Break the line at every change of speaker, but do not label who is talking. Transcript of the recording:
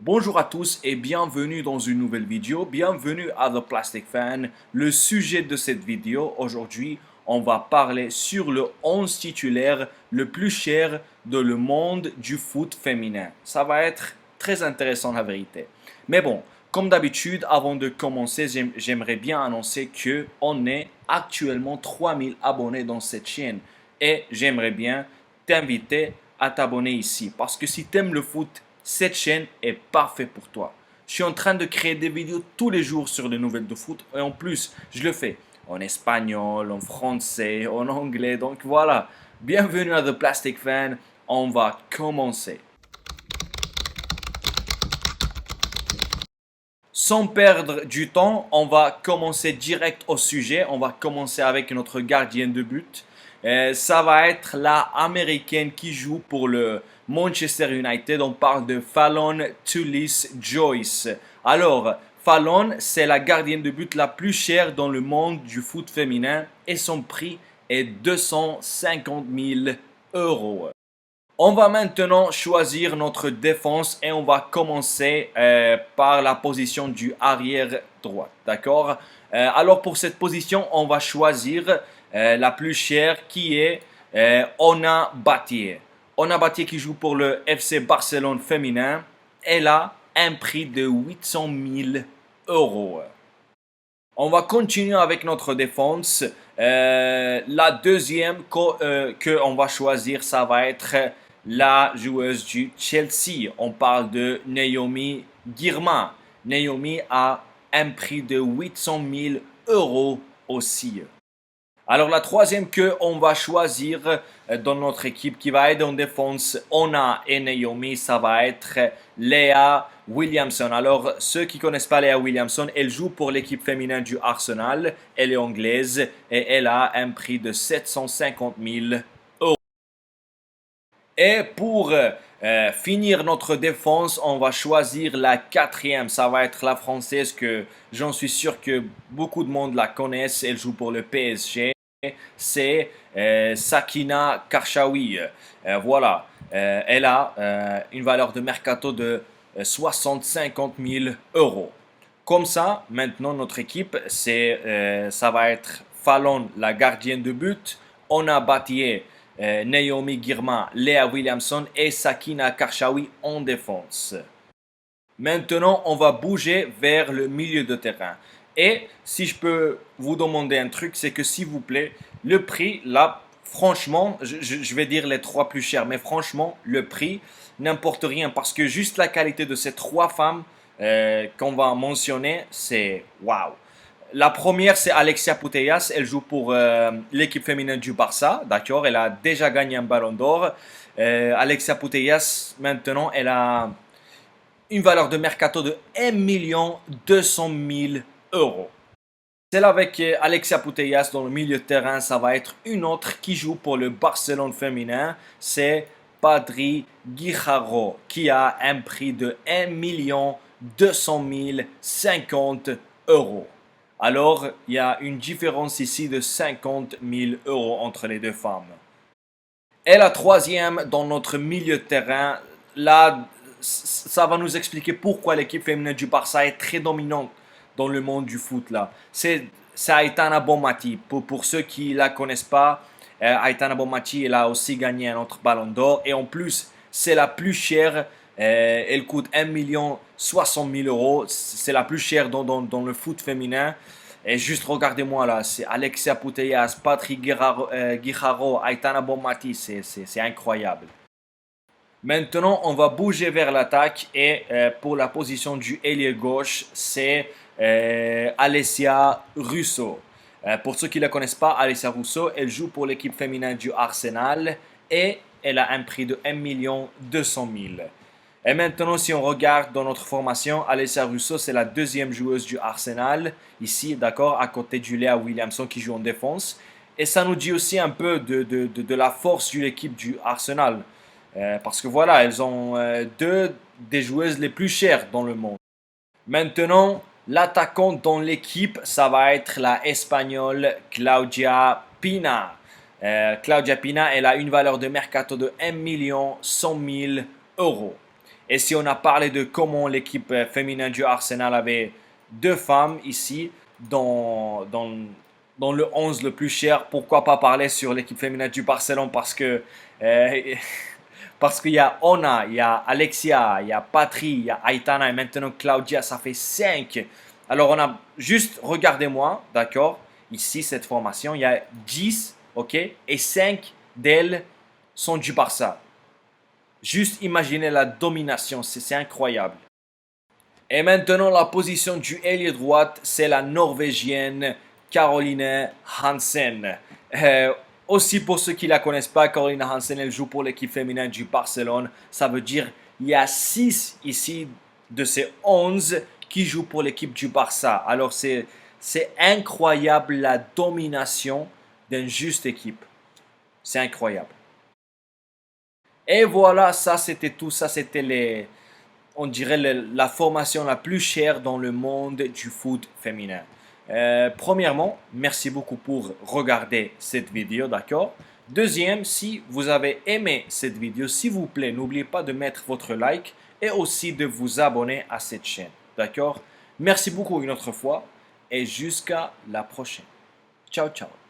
Bonjour à tous et bienvenue dans une nouvelle vidéo. Bienvenue à The Plastic Fan. Le sujet de cette vidéo aujourd'hui, on va parler sur le 11 titulaire le plus cher de le monde du foot féminin. Ça va être très intéressant la vérité. Mais bon, comme d'habitude, avant de commencer, j'aimerais bien annoncer que on est actuellement 3000 abonnés dans cette chaîne et j'aimerais bien t'inviter à t'abonner ici parce que si tu aimes le foot, cette chaîne est parfaite pour toi. Je suis en train de créer des vidéos tous les jours sur les nouvelles de foot et en plus, je le fais en espagnol, en français, en anglais. Donc voilà, bienvenue à The Plastic Fan. On va commencer. Sans perdre du temps, on va commencer direct au sujet. On va commencer avec notre gardien de but. Ça va être la américaine qui joue pour le Manchester United. On parle de Fallon Tullis-Joyce. Alors, Fallon, c'est la gardienne de but la plus chère dans le monde du foot féminin et son prix est 250 000 euros. On va maintenant choisir notre défense et on va commencer par la position du arrière droit. D'accord? Alors pour cette position, on va choisir la plus chère qui est Ona Battier. Ona Battier qui joue pour le FC Barcelone féminin. Elle a un prix de 800 000 euros. On va continuer avec notre défense. La deuxième que on va choisir, ça va être la joueuse du Chelsea. On parle de Naomi Girma. Naomi a un prix de 800 000 euros aussi. Alors la troisième que on va choisir dans notre équipe qui va aider en défense Ona et Naomi, ça va être Leah Williamson. Alors ceux qui connaissent pas Leah Williamson, elle joue pour l'équipe féminine du Arsenal. Elle est anglaise et elle a un prix de 750 000 euros. Et pour finir notre défense, on va choisir la quatrième. Ça va être la française que j'en suis sûr que beaucoup de monde la connaissent. Elle joue pour le PSG. C'est Sakina Karchaoui. Voilà, elle a une valeur de mercato de 60-50 000 euros. Comme ça, maintenant notre équipe, ça va être Fallon, la gardienne de but, Ona Battier, Naomi Girma, Leah Williamson et Sakina Karchaoui en défense. Maintenant, on va bouger vers le milieu de terrain. Et si je peux vous demander un truc, c'est que s'il vous plaît, le prix, là, franchement, je vais dire les trois plus chers, mais franchement, le prix n'importe rien parce que juste la qualité de ces trois femmes qu'on va mentionner, c'est waouh. La première, c'est Alexia Putellas. Elle joue pour l'équipe féminine du Barça. D'accord, elle a déjà gagné un ballon d'or. Alexia Putellas, maintenant, elle a une valeur de mercato de 1 200 000 euros. Celle avec Alexia Putellas dans le milieu de terrain, ça va être une autre qui joue pour le Barcelone féminin. C'est Padri Guijarro qui a un prix de 1 200 050 euros. Alors, il y a une différence ici de 50 000 euros entre les deux femmes. Et la troisième dans notre milieu de terrain, là, ça va nous expliquer pourquoi l'équipe féminine du Barça est très dominante dans le monde du foot là. C'est Aitana Bonmati. Pour ceux qui ne la connaissent pas, Aitana Bonmati, elle a aussi gagné un autre ballon d'or. Et en plus, c'est la plus chère. Elle coûte 1 060 000 euros. C'est la plus chère dans le foot féminin. Et juste regardez-moi là, c'est Alexia Putellas, Patrick Guijarro, Aitana Bonmati. C'est incroyable. Maintenant, on va bouger vers l'attaque et pour la position du ailier gauche, c'est Alessia Russo. Pour ceux qui ne la connaissent pas, Alessia Russo, elle joue pour l'équipe féminine du Arsenal et elle a un prix de 1 200 000. Et maintenant, si on regarde dans notre formation, Alessia Russo, c'est la deuxième joueuse du Arsenal, ici, d'accord, à côté de Leah Williamson qui joue en défense. Et ça nous dit aussi un peu de la force de l'équipe du Arsenal. Parce que voilà, elles ont deux des joueuses les plus chères dans le monde. Maintenant, l'attaquante dans l'équipe, ça va être la Espagnole Claudia Pina. Claudia Pina, elle a une valeur de mercato de 1 100 000 euros. Et si on a parlé de comment l'équipe féminine du Arsenal avait 2 femmes ici dans le 11 le plus cher, pourquoi pas parler sur l'équipe féminine du Barcelone euh, parce qu'il y a Ona, il y a Alexia, il y a Patri, il y a Aitana et maintenant Claudia, ça fait 5. Alors on a juste, regardez-moi, d'accord, ici cette formation, il y a 10, ok, et 5 d'elles sont du Barça. Juste imaginez la domination, c'est incroyable. Et maintenant, la position du ailier droite, c'est la Norvégienne Caroline Hansen. Aussi, pour ceux qui ne la connaissent pas, Caroline Hansen, elle joue pour l'équipe féminine du Barcelone. Ça veut dire il y a 6 ici de ces 11 qui jouent pour l'équipe du Barça. Alors, c'est incroyable la domination d'une juste équipe. C'est incroyable. Et voilà, ça c'était tout. Ça c'était on dirait la formation la plus chère dans le monde du foot féminin. Premièrement, merci beaucoup pour regarder cette vidéo, d'accord? Deuxième, si vous avez aimé cette vidéo, s'il vous plaît, n'oubliez pas de mettre votre like et aussi de vous abonner à cette chaîne, d'accord? Merci beaucoup une autre fois et jusqu'à la prochaine. Ciao, ciao.